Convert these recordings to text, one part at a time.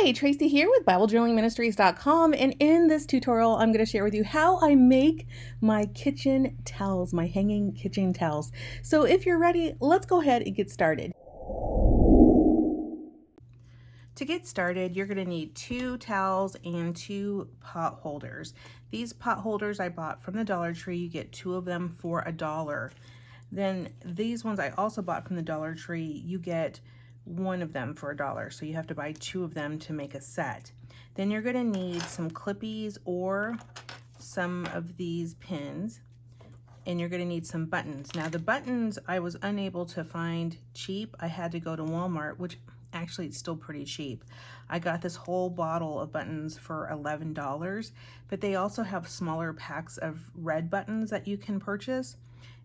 Hi, Tracy here with BibleJournalingMinistries.com, and in this tutorial I'm going to share with you how I make my kitchen towels, my hanging kitchen towels. So if you're ready, let's go ahead and get started. To get started, you're going to need 2 towels and 2 pot holders. These pot holders I bought from the Dollar Tree. You get 2 of them for $1. Then these ones I also bought from the Dollar Tree. You get 1 of them for $1, so you have to buy 2 of them to make a set. Then you're going to need some clippies or some of these pins, and you're going to need some buttons. Now the buttons I was unable to find cheap. I had to go to Walmart, which actually it's still pretty cheap. I got this whole bottle of buttons for $11, but they also have smaller packs of red buttons that you can purchase,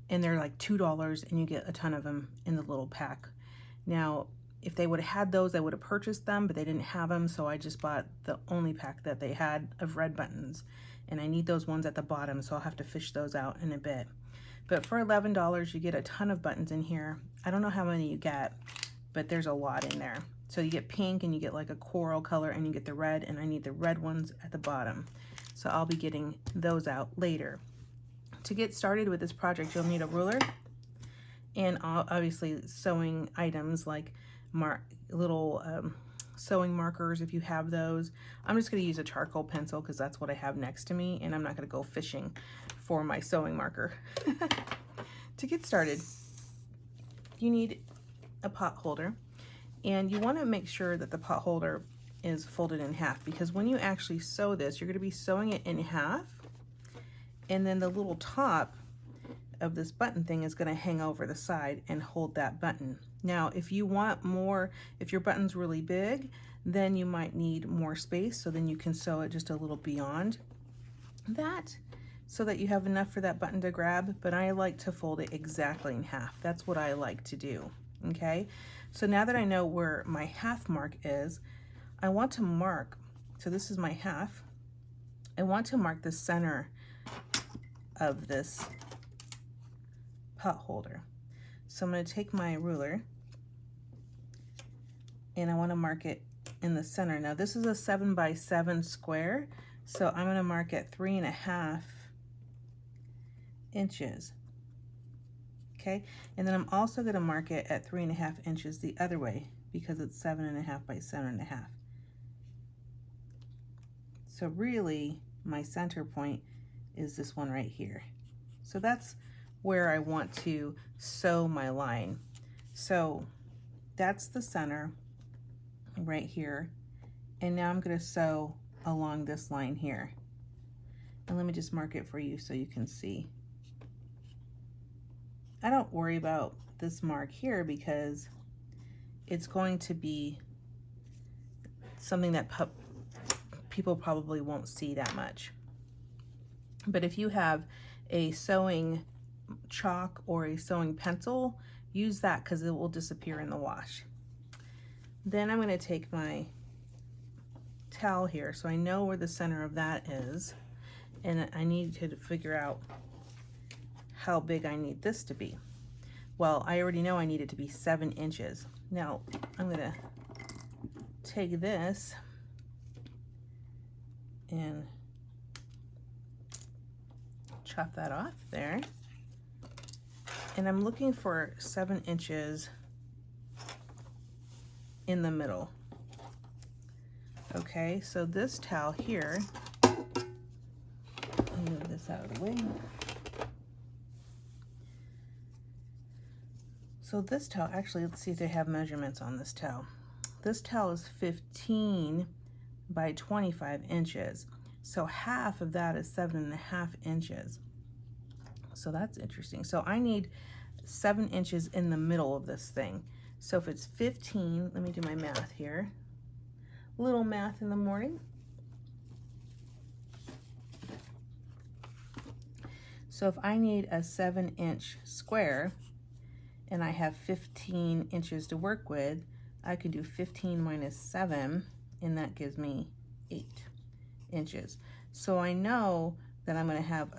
and they're like $2, and you get a ton of them in the little pack. Now if they would have had those, I would have purchased them, but they didn't have them, so I just bought the only pack that they had of red buttons. And I need those ones at the bottom, so I'll have to fish those out in a bit. But for $11, you get a ton of buttons in here. I don't know how many you get, but there's a lot in there. So you get pink, and you get like a coral color, and you get the red, and I need the red ones at the bottom. So I'll be getting those out later. To get started with this project, you'll need a ruler, and obviously sewing items like little sewing markers if you have those. I'm just going to use a charcoal pencil because that's what I have next to me, and I'm not going to go fishing for my sewing marker. To get started, you need a pot holder, and you want to make sure that the pot holder is folded in half, because when you actually sew this, you're going to be sewing it in half, and then the little top of this button thing is going to hang over the side and hold that button. Now if you want more, if your button's really big, then you might need more space, so then you can sew it just a little beyond that so that you have enough for that button to grab. But I like to fold it exactly in half. That's what I like to do. Okay, so now that I know where my half mark is, I want to mark, so this is my half, I want to mark the center of this pot holder. So I'm going to take my ruler, and I want to mark it in the center. Now this is a 7 by 7 square, so I'm going to mark it 3.5 inches. Okay, and then I'm also going to mark it at 3.5 inches the other way, because it's 7.5 by 7.5. So really my center point is this one right here. So that's where I want to sew my line. So that's the center right here, and now I'm going to sew along this line here. And let me just mark it for you so you can see. I don't worry about this mark here because it's going to be something that people probably won't see that much. But if you have a sewing chalk or a sewing pencil, use that because it will disappear in the wash. Then I'm going to take my towel here, so I know where the center of that is, and I need to figure out how big I need this to be. Well, I already know I need it to be 7 inches. Now I'm going to take this and chop that off there, and I'm looking for 7 inches in the middle. Okay, so this towel here, let me move this out of the way. So this towel, actually, let's see if they have measurements on this towel. This towel is 15 by 25 inches. So half of that is 7.5 inches. So that's interesting. So I need 7 inches in the middle of this thing. So if it's 15, let me do my math here. Little math in the morning. So if I need a 7-inch square and I have 15 inches to work with, I can do 15 minus 7, and that gives me 8 inches. So I know that I'm going to have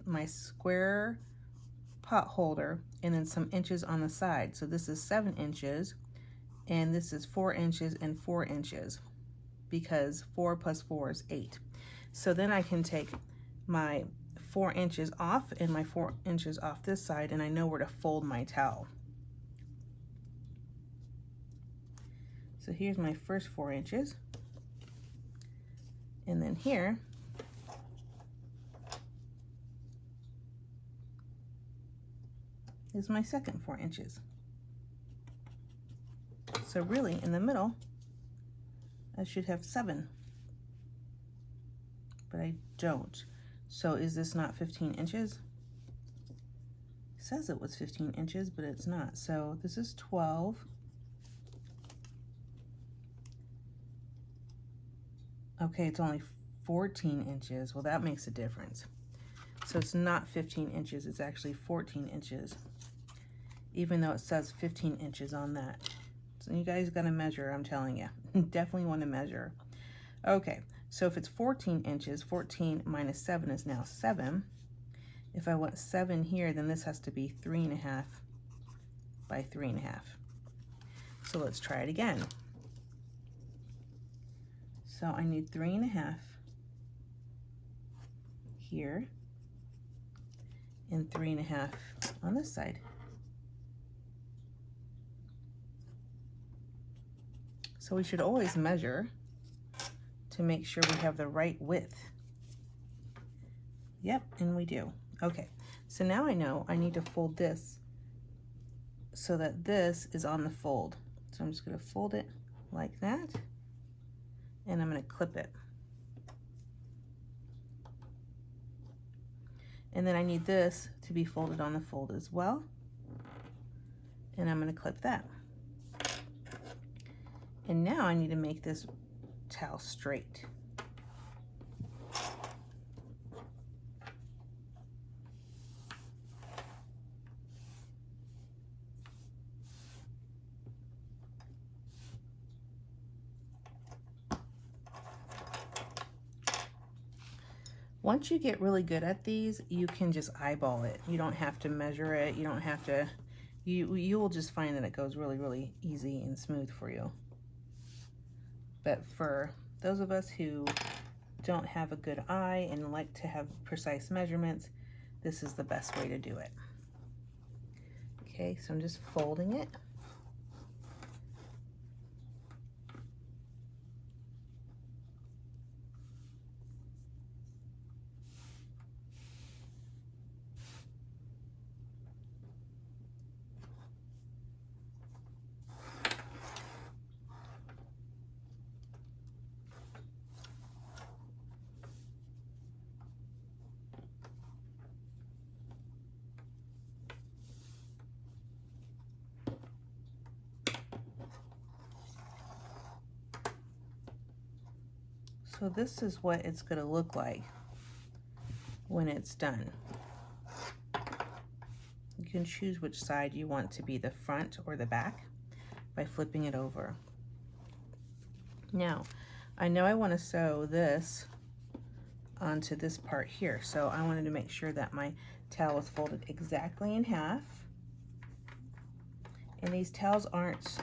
my square pot holder and then some inches on the side. So this is 7 inches, and this is 4 inches and 4 inches. because 4 plus 4 is 8. So then I can take my 4 inches off and my 4 inches off this side, and I know where to fold my towel. So here's my first 4 inches. And then here, is my second 4 inches. So really, in the middle, I should have 7. But I don't. So is this not 15 inches? It says it was 15 inches, but it's not. So this is 12. Okay, it's only 14 inches. Well, that makes a difference. So it's not 15 inches, it's actually 14 inches, even though it says 15 inches on that. So you guys gotta measure, I'm telling you. Definitely want to measure. Okay, so if it's 14 inches, 14 minus 7 is now 7. If I want 7 here, then this has to be 3.5 by 3.5. So let's try it again. So I need 3.5 here and 3.5 on this side. So we should always measure to make sure we have the right width. Yep, and we do. Okay, so now I know I need to fold this so that this is on the fold. So I'm just gonna fold it like that, and I'm gonna clip it. And then I need this to be folded on the fold as well. And I'm gonna clip that. And now I need to make this towel straight. Once you get really good at these, you can just eyeball it. You don't have to measure it. You don't have to, you will just find that it goes really, really easy and smooth for you. But for those of us who don't have a good eye and like to have precise measurements, this is the best way to do it. Okay, so I'm just folding it. So this is what it's going to look like when it's done. You can choose which side you want to be the front or the back by flipping it over. Now, I know I want to sew this onto this part here, so I wanted to make sure that my towel is folded exactly in half. And these towels aren't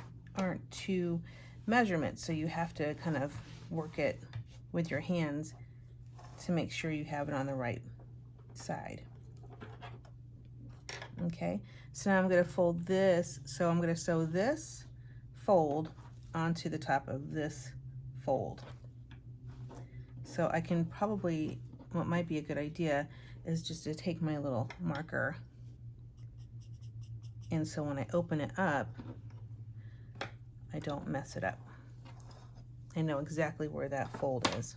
to measurements, so you have to kind of work it with your hands to make sure you have it on the right side. Okay, so now I'm going to fold this, so I'm going to sew this fold onto the top of this fold. So I can probably, what might be a good idea is just to take my little marker, and so when I open it up, I don't mess it up. I know exactly where that fold is.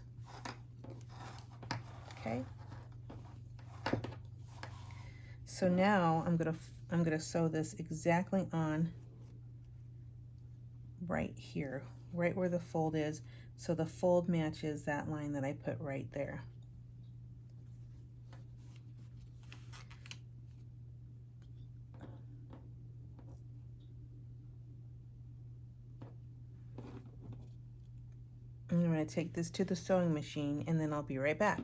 Okay. So now I'm gonna sew this exactly on right here, right where the fold is, so the fold matches that line that I put right there. I'm going to take this to the sewing machine, and then I'll be right back.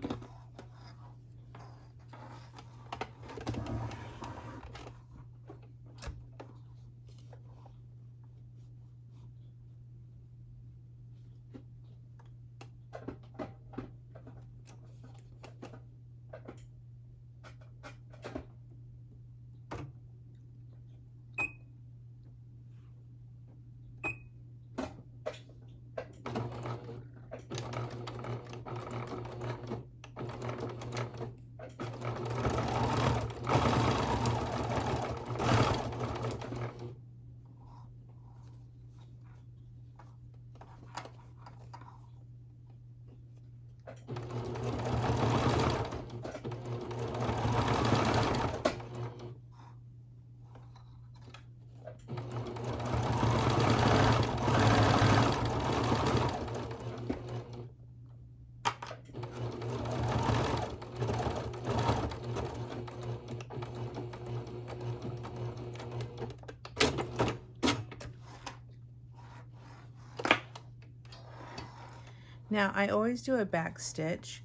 Now I always do a back stitch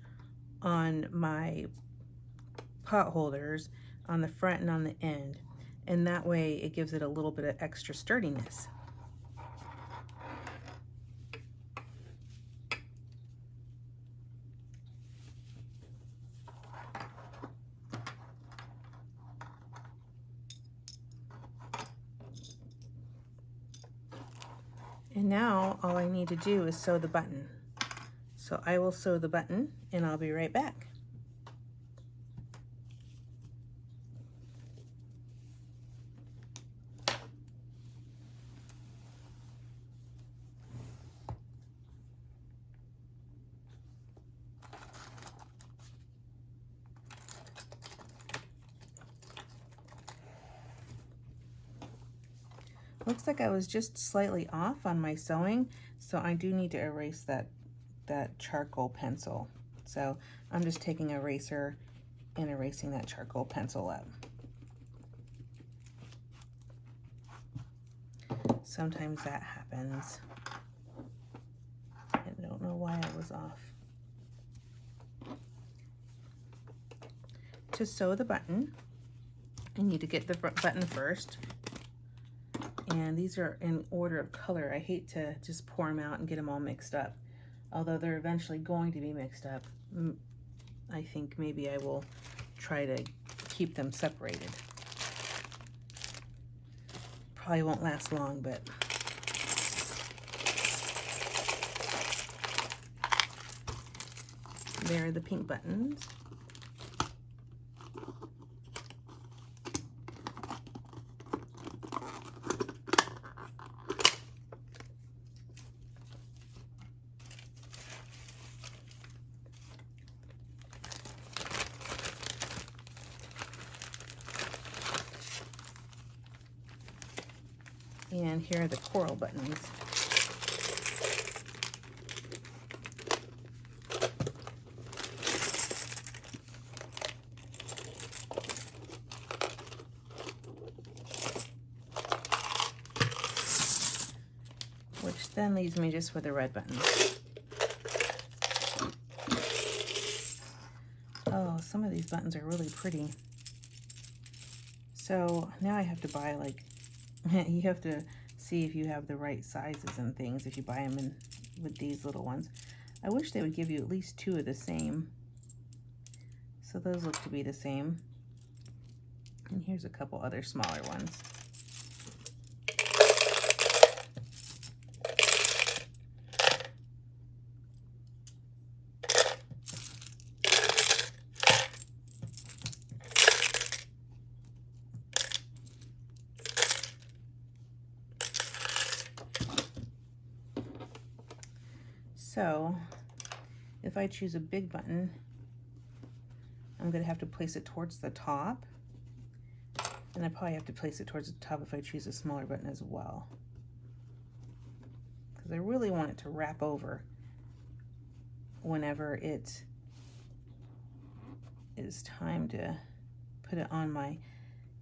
on my pot holders on the front and on the end, and that way it gives it a little bit of extra sturdiness. And now all I need to do is sew the button. So I will sew the button and I'll be right back. Looks like I was just slightly off on my sewing, so I do need to erase that charcoal pencil. So I'm just taking an eraser and erasing that charcoal pencil up. Sometimes that happens. I don't know why I was off. To sew the button, I need to get the button first. And these are in order of color. I hate to just pour them out and get them all mixed up. Although they're eventually going to be mixed up, I think maybe I will try to keep them separated. Probably won't last long, but there are the pink buttons. And here are the coral buttons. Which then leaves me just with the red buttons. Oh, some of these buttons are really pretty. So now I have to buy, like, you have to see if you have the right sizes and things if you buy them in with these little ones. I wish they would give you at least two of the same. So those look to be the same. And here's a couple other smaller ones. So if I choose a big button, I'm going to have to place it towards the top. And I probably have to place it towards the top if I choose a smaller button as well. Because I really want it to wrap over whenever it is time to put it on my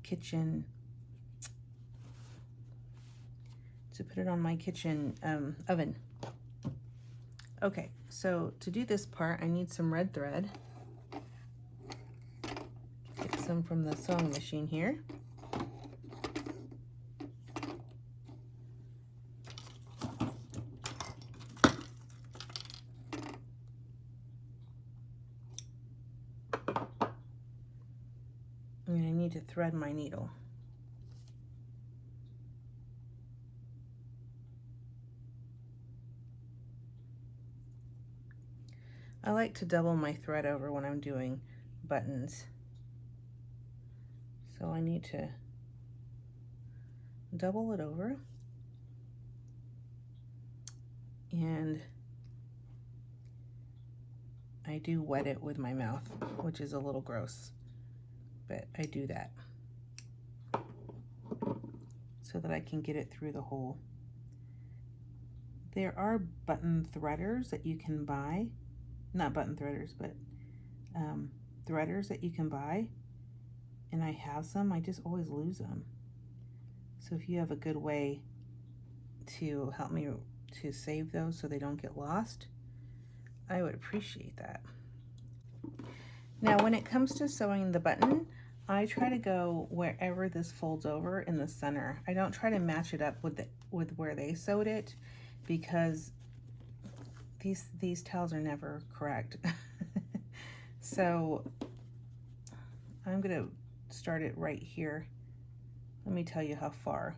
kitchen, oven. Okay, so to do this part, I need some red thread. Get some from the sewing machine here. And I need to thread my needle. I like to double my thread over when I'm doing buttons. So I need to double it over. And I do wet it with my mouth, which is a little gross, but I do that so that I can get it through the hole. There are button threaders that you can buy. Not button threaders, but threaders that you can buy, and I have some. I just always lose them. So if you have a good way to help me to save those so they don't get lost, I would appreciate that. Now, when it comes to sewing the button, I try to go wherever this folds over in the center. I don't try to match it up with where they sewed it, because these towels are never correct. So I'm gonna start it right here. Let me tell you how far.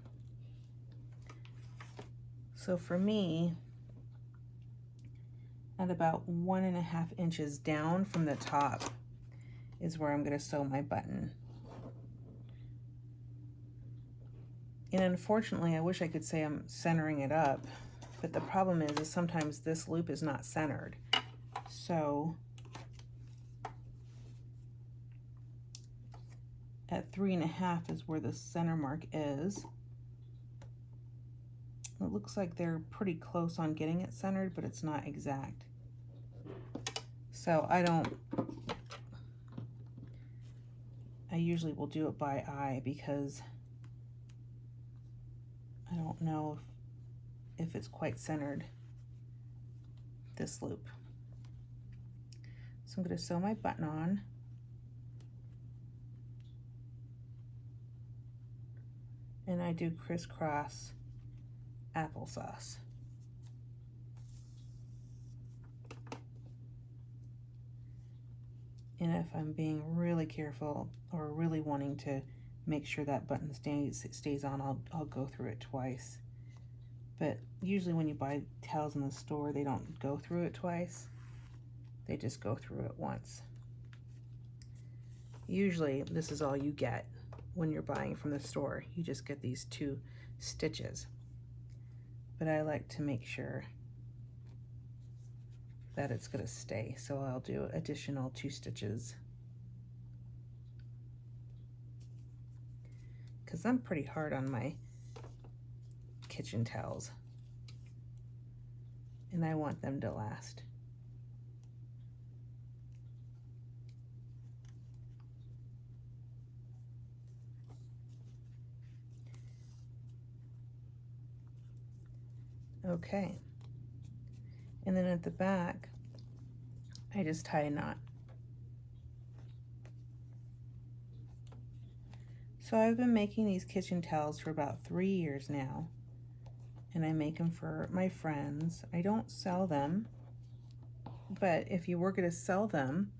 So for me, at about 1.5 inches down from the top is where I'm gonna sew my button. And unfortunately, I wish I could say I'm centering it up, but the problem is sometimes this loop is not centered. So at 3.5 is where the center mark is. It looks like they're pretty close on getting it centered, but it's not exact. So I usually will do it by eye, because I don't know if it's quite centered, this loop. So I'm going to sew my button on. And I do crisscross applesauce. And if I'm being really careful or really wanting to make sure that button stays on, I'll go through it twice. But usually when you buy towels in the store, they don't go through it twice. They just go through it once. Usually this is all you get when you're buying from the store. You just get these 2 stitches. But I like to make sure that it's going to stay, so I'll do additional 2 stitches. Because I'm pretty hard on my kitchen towels, and I want them to last. Okay, and then at the back, I just tie a knot. So I've been making these kitchen towels for about 3 years now, and I make them for my friends. I don't sell them, but if you were going to sell them,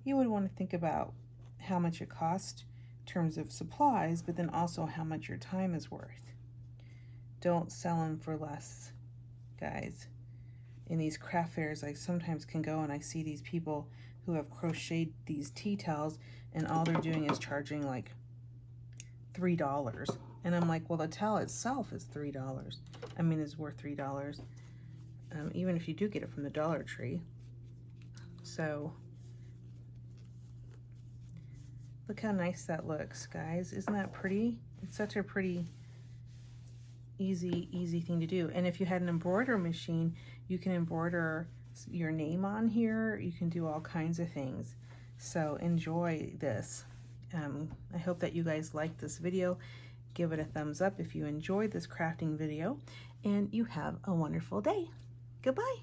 you would want to think about how much it costs in terms of supplies, but then also how much your time is worth. Don't sell them for less, guys. In these craft fairs, I sometimes can go and I see these people who have crocheted these tea towels, and all they're doing is charging like $3. And I'm like, well, the towel itself is $3. I mean, it's worth $3, even if you do get it from the Dollar Tree. So look how nice that looks, guys. Isn't that pretty? It's such a pretty easy thing to do. And if you had an embroidery machine, you can embroider your name on here. You can do all kinds of things. So enjoy this. I hope that you guys liked this video. Give it a thumbs up if you enjoyed this crafting video, and you have a wonderful day. Goodbye.